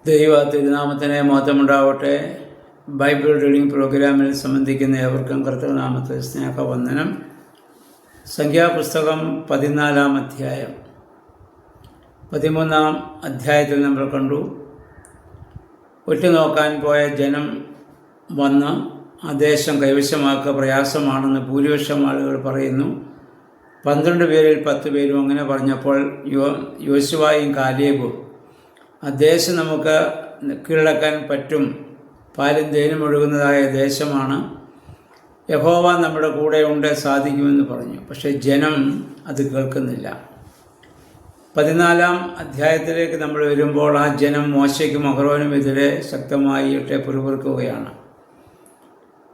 ദൈവ തിരുനാമത്തിന് മഹത്വമുണ്ടാവട്ടെ. Bible reading പ്രോഗ്രാമിൽ സംബന്ധിക്കുന്ന ഏവർക്കും കർത്തൃനാമത്തിൽ സ്നേഹവന്ദനം. സംഖ്യാപുസ്തകം 14-ാം അധ്യായം. 13-ാം അധ്യായത്തിൽ നമ്മൾ കണ്ടു, ഒറ്റുനോക്കാൻ പോയ ജനം വന്ന് ആ ദേശം കൈവശമാക്കുക പ്രയാസമാണെന്ന് ഭൂരിപക്ഷം ആളുകൾ പറയുന്നു. 12 പേരിൽ 10 പേരും അങ്ങനെ പറഞ്ഞപ്പോൾ യോശുവയും കാലേബും ആ ദേശം നമുക്ക് കീഴടക്കാൻ പറ്റും, പാലും തേനും ഒഴുകുന്നതായ ദേശമാണ്, യഹോവ നമ്മുടെ കൂടെ ഉണ്ട്, സാധിക്കുമെന്ന് പറഞ്ഞു. പക്ഷേ ജനം അത് കേൾക്കുന്നില്ല. 14-ാം അധ്യായത്തിലേക്ക് നമ്മൾ വരുമ്പോൾ ആ ജനം മോശയ്ക്കും അഹ്റോനുമെതിരെ ശക്തമായിട്ട് പിറുപിറുക്കുകയാണ്.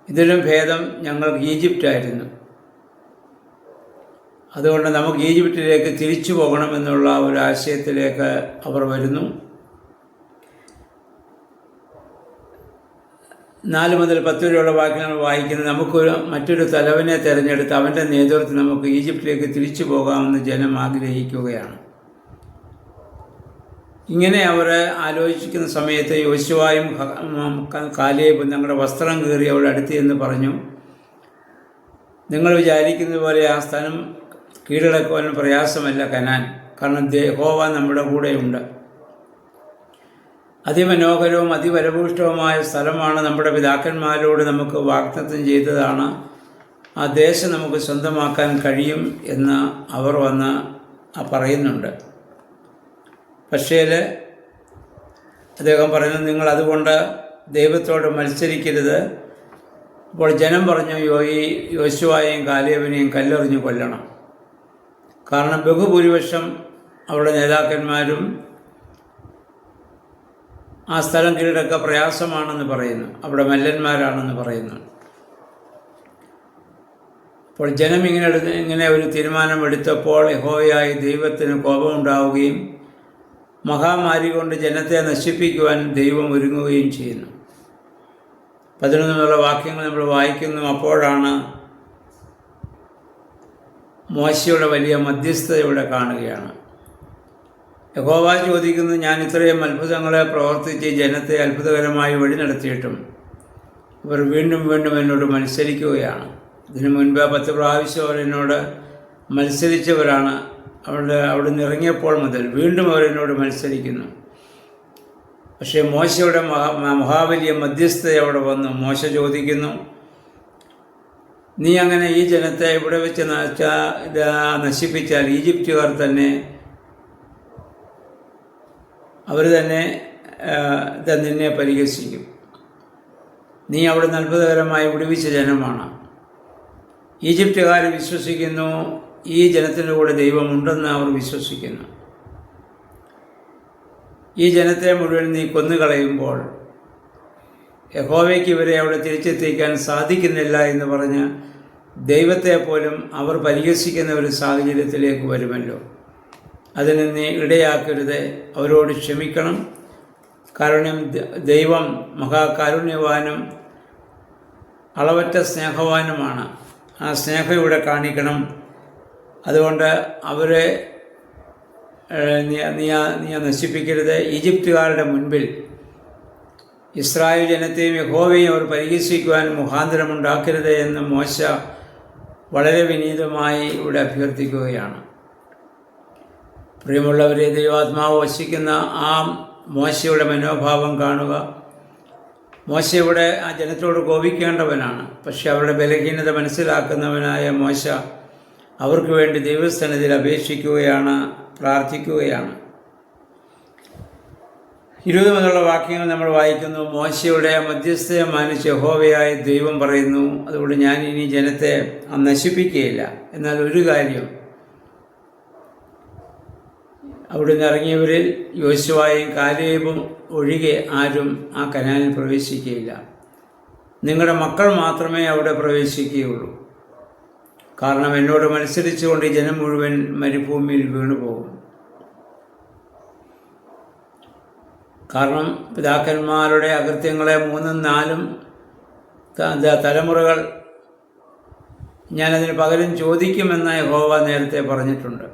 ഇതിലും ഭേദം ഞങ്ങൾക്ക് ഈജിപ്റ്റായിരുന്നു, അതുകൊണ്ട് നമുക്ക് ഈജിപ്റ്റിലേക്ക് തിരിച്ചു പോകണമെന്നുള്ള ഒരു ആശയത്തിലേക്ക് അവർ വരുന്നു. 4 മുതൽ 10 വരെയുള്ള വാക്യങ്ങൾ വായിക്കുന്നത്, നമുക്കൊരു മറ്റൊരു തലവനെ തിരഞ്ഞെടുത്ത് അവൻ്റെ നേതൃത്വത്തിൽ നമുക്ക് ഈജിപ്തിലേക്ക് തിരിച്ചു പോകാമെന്ന് ജനം ആഗ്രഹിക്കുകയാണ്. ഇങ്ങനെ അവർ ആലോചിക്കുന്ന സമയത്ത് യോശുവയും കാലേബും ഞങ്ങളുടെ വസ്ത്രം കീറി അവരുടെ അടുത്ത് എന്ന് പറഞ്ഞു, നിങ്ങൾ വിചാരിക്കുന്നത് പോലെ ആ സ്ഥലം കീഴടക്കുവാൻ പ്രയാസമല്ല കനാൻ, കാരണം യഹോവ നമ്മുടെ കൂടെയുണ്ട്. അതിമനോഹരവും അതിഫലഭൂഷ്ടവുമായ സ്ഥലമാണ്. നമ്മുടെ പിതാക്കന്മാരോട് നമുക്ക് വാഗ്ദത്തം ചെയ്തതാണ്. ആ ദേശം നമുക്ക് സ്വന്തമാക്കാൻ കഴിയും എന്ന് അവർ വന്ന് പറയുന്നുണ്ട്. പക്ഷേ അദ്ദേഹം പറയുന്നത്, നിങ്ങൾ അതുകൊണ്ട് ദൈവത്തോട് മത്സരിക്കരുത്. അപ്പോൾ ജനം പറഞ്ഞു, യോശുവയെയും കാലേബിനെയും കല്ലെറിഞ്ഞ് കൊല്ലണം. കാരണം ബഹുഭൂരിപക്ഷം അവരുടെ നേതാക്കന്മാരും ആ സ്ഥലം കീഴടക്കുക പ്രയാസമാണെന്ന് പറയുന്നു, അവിടെ മല്ലന്മാരാണെന്ന് പറയുന്നു. അപ്പോൾ ജനം ഇങ്ങനെ ഒരു തീരുമാനമെടുത്തപ്പോൾ യഹോവയായ ദൈവത്തിന് കോപമുണ്ടാവുകയും മഹാമാരി കൊണ്ട് ജനത്തെ നശിപ്പിക്കുവാൻ ദൈവം ഒരുങ്ങുകയും ചെയ്യുന്നു. 11 വാക്യങ്ങൾ നമ്മൾ വായിക്കുന്നു. അപ്പോഴാണ് മോശയുടെ വലിയ മധ്യസ്ഥത ഇവിടെ കാണുകയാണ്. യഹോവ ചോദിക്കുന്നു, ഞാൻ ഇത്രയും അത്ഭുതങ്ങളെ പ്രവർത്തിച്ച് ജനത്തെ അത്ഭുതകരമായി വഴി നടത്തിയിട്ടും ഇവർ വീണ്ടും വീണ്ടും എന്നോട് മത്സരിക്കുകയാണ്. ഇതിനു മുൻപ് 10 പ്രാവശ്യം അവർ എന്നോട് മത്സരിച്ചവരാണ്. അവിടെ നിന്ന് ഇറങ്ങിയപ്പോൾ മുതൽ വീണ്ടും അവരെന്നോട് മത്സരിക്കുന്നു. പക്ഷേ മോശയുടെ മഹാവലിയ മധ്യസ്ഥത അവിടെ വന്നു. മോശ ചോദിക്കുന്നു, നീ അങ്ങനെ ഈ ജനത്തെ ഇവിടെ വെച്ച് നശിപ്പിച്ചാൽ ഈജിപ്തുകാർ തന്നെ അവർ തന്നെ നിന്നെ പരിഹസിക്കും. നീ അവിടെ അത്ഭുതകരമായി വിടുവിച്ച ജനമാണ്. ഈജിപ്തുകാർ വിശ്വസിക്കുന്നു ഈ ജനത്തിൻ്റെ കൂടെ ദൈവമുണ്ടെന്ന് അവർ വിശ്വസിക്കുന്നു. ഈ ജനത്തെ മുഴുവൻ നീ കൊന്നുകളയുമ്പോൾ യഹോവയ്ക്ക് ഇവരെ അവിടെ തിരിച്ചെത്തിക്കാൻ സാധിക്കുന്നില്ല എന്ന് പറഞ്ഞ് ദൈവത്തെ പോലും അവർ പരിഹസിക്കുന്ന ഒരു സാഹചര്യത്തിലേക്ക് വരുമല്ലോ. അതിന് നീ ഇടയാക്കരുത്, അവരോട് ക്ഷമിക്കണം. കാരണം ദൈവം മഹാകാരുണ്യവാനും അളവറ്റ സ്നേഹവാനുമാണ്. ആ സ്നേഹം ഇവിടെ കാണിക്കണം. അതുകൊണ്ട് അവരെ നീ നശിപ്പിക്കരുത്. ഈജിപ്തുകാരുടെ മുൻപിൽ ഇസ്രായേൽ ജനത്തെയും യഹോവയും അവർ പരിഹസിക്കുവാൻ മുഖാന്തരമുണ്ടാക്കരുത് എന്ന് മോശ വളരെ വിനീതമായി ഇവിടെ അഭ്യർത്ഥിക്കുകയാണ്. പ്രിയമുള്ളവരെ, ദൈവാത്മാവ് വസിക്കുന്ന ആ മോശയുടെ മനോഭാവം കാണുക. മോശ ഇവിടെ ആ ജനത്തോട് കോപിക്കേണ്ടവനാണ്. പക്ഷെ അവരുടെ ബലഹീനത മനസ്സിലാക്കുന്നവനായ മോശ അവർക്ക് വേണ്ടി ദൈവസന്നിധിയിൽ അപേക്ഷിക്കുകയാണ്, പ്രാർത്ഥിക്കുകയാണ്. 20 മുതലുള്ള വാക്യങ്ങൾ നമ്മൾ വായിക്കുന്നു. മോശയുടെ മധ്യസ്ഥയെ മാനിച്ച് യഹോവയായ ദൈവം പറയുന്നു, അതുകൊണ്ട് ഞാൻ ഇനി ജനത്തെ നശിപ്പിക്കുകയില്ല. എന്നാൽ ഒരു കാര്യം, അവിടുന്ന് ഇറങ്ങിയവരിൽ യോശുവയും കാലേബും ഒഴികെ ആരും ആ കനാലിൽ പ്രവേശിക്കുകയില്ല. നിങ്ങളുടെ മക്കൾ മാത്രമേ അവിടെ പ്രവേശിക്കുകയുള്ളൂ. കാരണം എന്നോട് മത്സരിച്ചുകൊണ്ട് ഈ ജനം മുഴുവൻ മരുഭൂമിയിൽ വീണുപോകും. കാരണം പിതാക്കന്മാരുടെ അകൃത്യങ്ങളെ 3ഉം 4ഉം തലമുറകൾ ഞാനതിന് പകരം ചോദിക്കുമെന്ന് യഹോവ നേരത്തെ പറഞ്ഞിട്ടുണ്ട്.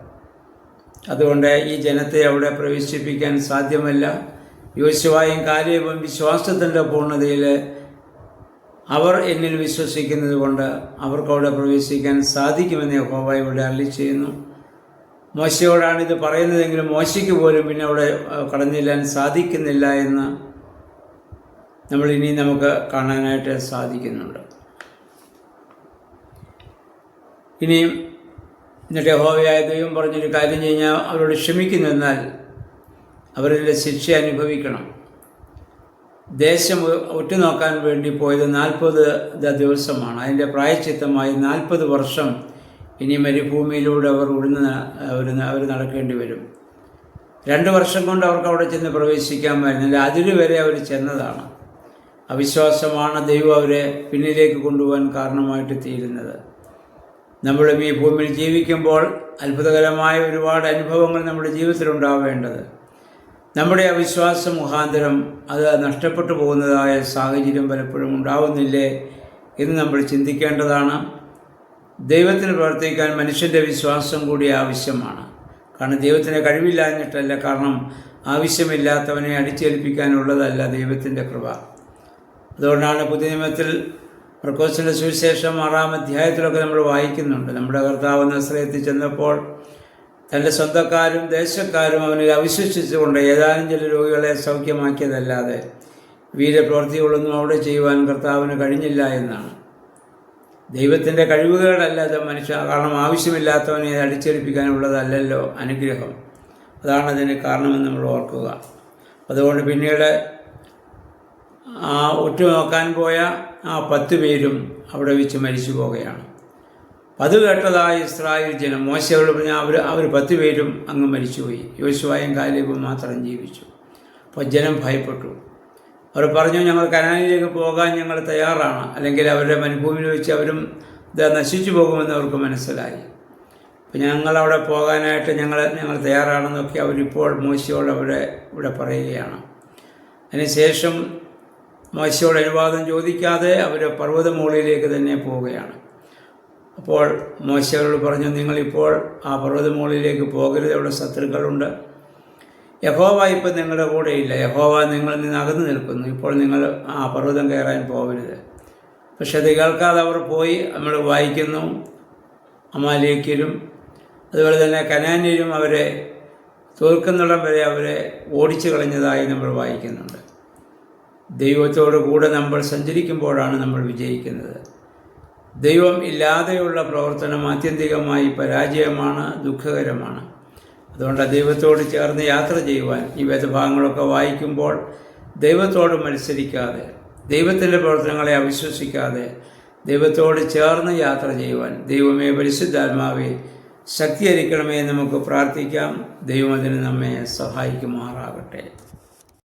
അതുകൊണ്ട് ഈ ജനത്തെ അവിടെ പ്രവേശിപ്പിക്കാൻ സാധ്യമല്ല. യോശുവയും കാലേബും വിശ്വാസത്തിൻ്റെ പൂർണ്ണതയിൽ അവർ എന്നിൽ വിശ്വസിക്കുന്നത് കൊണ്ട് അവർക്കവിടെ പ്രവേശിക്കാൻ സാധിക്കുമെന്ന് യഹോവ ഇവിടെ അരുളിച്ചെയ്യുന്നു. മോശയോടാണിത് പറയുന്നതെങ്കിലും മോശയ്ക്ക് പോലും പിന്നെ അവിടെ കടന്നു ചെല്ലാൻ സാധിക്കുന്നില്ല എന്ന് നമുക്ക് കാണാനായിട്ട് സാധിക്കുന്നുണ്ട്. ഇനിയും എന്നിട്ട് യഹോവയായ ദൈവം പറഞ്ഞൊരു കാര്യം കഴിഞ്ഞാൽ അവരോട് ക്ഷമിക്കുന്നു, എന്നാൽ അവരുടെ ശിക്ഷ അനുഭവിക്കണം. ദേശം ഉറ്റുനോക്കാൻ വേണ്ടി പോയത് 40 ദിവസമാണ്. അതിൻ്റെ പ്രായശ്ചിത്തമായി 40 വർഷം ഇനി മരുഭൂമിയിലൂടെ അവർ നടക്കേണ്ടി വരും. 2 വർഷം കൊണ്ട് അവർക്ക് അവിടെ ചെന്ന് പ്രവേശിക്കാൻ പറ്റുന്നില്ല. അതിരുവരെ അവർ ചെന്നതാണ്. അവിശ്വാസമാണ് ദൈവം അവരെ പിന്നിലേക്ക് കൊണ്ടുപോകാൻ കാരണമായിട്ട് തീരുന്നത്. നമ്മളും ഈ ഭൂമിയിൽ ജീവിക്കുമ്പോൾ അത്ഭുതകരമായ ഒരുപാട് അനുഭവങ്ങൾ നമ്മുടെ ജീവിതത്തിലുണ്ടാവേണ്ടത്. നമ്മുടെ അവിശ്വാസം മുഖാന്തരം അത് നഷ്ടപ്പെട്ടു പോകുന്നതായ സാഹചര്യം പലപ്പോഴും ഉണ്ടാവുന്നില്ലേ എന്ന് നമ്മൾ ചിന്തിക്കേണ്ടതാണ്. ദൈവത്തിന് പ്രവർത്തിക്കാൻ മനുഷ്യൻ്റെ വിശ്വാസം കൂടി ആവശ്യമാണ്. കാരണം ദൈവത്തിന് കഴിവില്ലാഞ്ഞിട്ടല്ല, കാരണം ആവശ്യമില്ലാത്തവനെ അടിച്ചേൽപ്പിക്കാനുള്ളതല്ല ദൈവത്തിൻ്റെ കൃപ. അതുകൊണ്ടാണ് പുതിയ നിയമത്തിൽ മർക്കോസിൻ്റെ സുവിശേഷം 6-ാം അധ്യായത്തിലൊക്കെ നമ്മൾ വായിക്കുന്നുണ്ട്. നമ്മുടെ കർത്താവ് നസറേത്തിൽ ചെന്നപ്പോൾ തൻ്റെ സ്വന്തക്കാരും ദേശക്കാരും അവനിൽ അവിശ്വസിച്ചുകൊണ്ട് ഏതാനും ചില രോഗികളെ സൗഖ്യമാക്കിയതല്ലാതെ വീരപ്രവൃത്തികളൊന്നും അവിടെ ചെയ്യുവാൻ കർത്താവിന് കഴിഞ്ഞില്ല എന്നാണ്. ദൈവത്തിൻ്റെ കഴിവുകളല്ല അത് കാരണം ആവശ്യമില്ലാത്തവനെ അടിച്ചേൽപ്പിക്കാനുള്ളതല്ലല്ലോ അനുഗ്രഹം. അതാണ് അതിന് കാരണമെന്ന് നമ്മൾ ഓർക്കുക. അതുകൊണ്ട് പിന്നീട് ഉറ്റുനോക്കാൻ പോയ 10 പേരും അവിടെ വെച്ച് മരിച്ചു പോകുകയാണ്. അത് കേട്ടതായ ഇസ്രായേൽ ജനം മോശയോട് പറഞ്ഞാൽ അവർ 10 പേരും അങ്ങ് മരിച്ചുപോയി. യോശുവയും കാലേബും മാത്രം ജീവിച്ചു. അപ്പോൾ ജനം ഭയപ്പെട്ടു. അവർ പറഞ്ഞു, ഞങ്ങൾ കനാനിലേക്ക് പോകാൻ ഞങ്ങൾ തയ്യാറാണ്, അല്ലെങ്കിൽ അവരുടെ മരുഭൂമിയിൽ വെച്ച് അവരും നശിച്ചു പോകുമെന്ന് അവർക്ക് മനസ്സിലായി. അപ്പോൾ ഞങ്ങളവിടെ പോകാനായിട്ട് ഞങ്ങൾ തയ്യാറാണെന്നൊക്കെ അവരിപ്പോൾ മോശയോട് ഇവിടെ പറയുകയാണ്. അതിനുശേഷം മോശയോട് അനുവാദം ചോദിക്കാതെ അവർ പർവ്വതമുകളിലേക്ക് തന്നെ പോവുകയാണ്. അപ്പോൾ മോശയോട് പറഞ്ഞു, നിങ്ങളിപ്പോൾ ആ പർവ്വതമുകളിലേക്ക് പോകരുത്, അവിടെ ശത്രുക്കളുണ്ട്. യഹോവ ഇപ്പം നിങ്ങളുടെ കൂടെയില്ല, യഹോവ നിങ്ങളിൽ നിന്ന് അകന്നു നിൽക്കുന്നു, ഇപ്പോൾ നിങ്ങൾ ആ പർവ്വതം കയറാൻ പോകരുത്. പക്ഷെ അത് കേൾക്കാതെ അവർ പോയി. നമ്മൾ വായിക്കുന്നു, അമാലേക്യരും അതുപോലെ തന്നെ കനാന്യരും അവരെ തോൽക്കുന്നിടം വരെ അവരെ ഓടിച്ചു കളഞ്ഞതായി നമ്മൾ വായിക്കുന്നുണ്ട്. ദൈവത്തോടു കൂടെ നമ്മൾ സഞ്ചരിക്കുമ്പോഴാണ് നമ്മൾ വിജയിക്കുന്നത്. ദൈവം ഇല്ലാതെയുള്ള പ്രവർത്തനം ആത്യന്തികമായി പരാജയമാണ്, ദുഃഖകരമാണ്. അതുകൊണ്ട് ദൈവത്തോട് ചേർന്ന് യാത്ര ചെയ്യുവാൻ ഈ വേദഭാഗങ്ങളൊക്കെ വായിക്കുമ്പോൾ ദൈവത്തോട് മത്സരിക്കാതെ, ദൈവത്തിൻ്റെ പ്രവർത്തനങ്ങളെ അവിശ്വസിക്കാതെ ദൈവത്തോട് ചേർന്ന് യാത്ര ചെയ്യുവാൻ ദൈവമേ പരിശുദ്ധാത്മാവേ ശക്തീകരിക്കണമേ നമുക്ക് പ്രാർത്ഥിക്കാം. ദൈവം അതിന് നമ്മെ സഹായിക്കുമാറാകട്ടെ.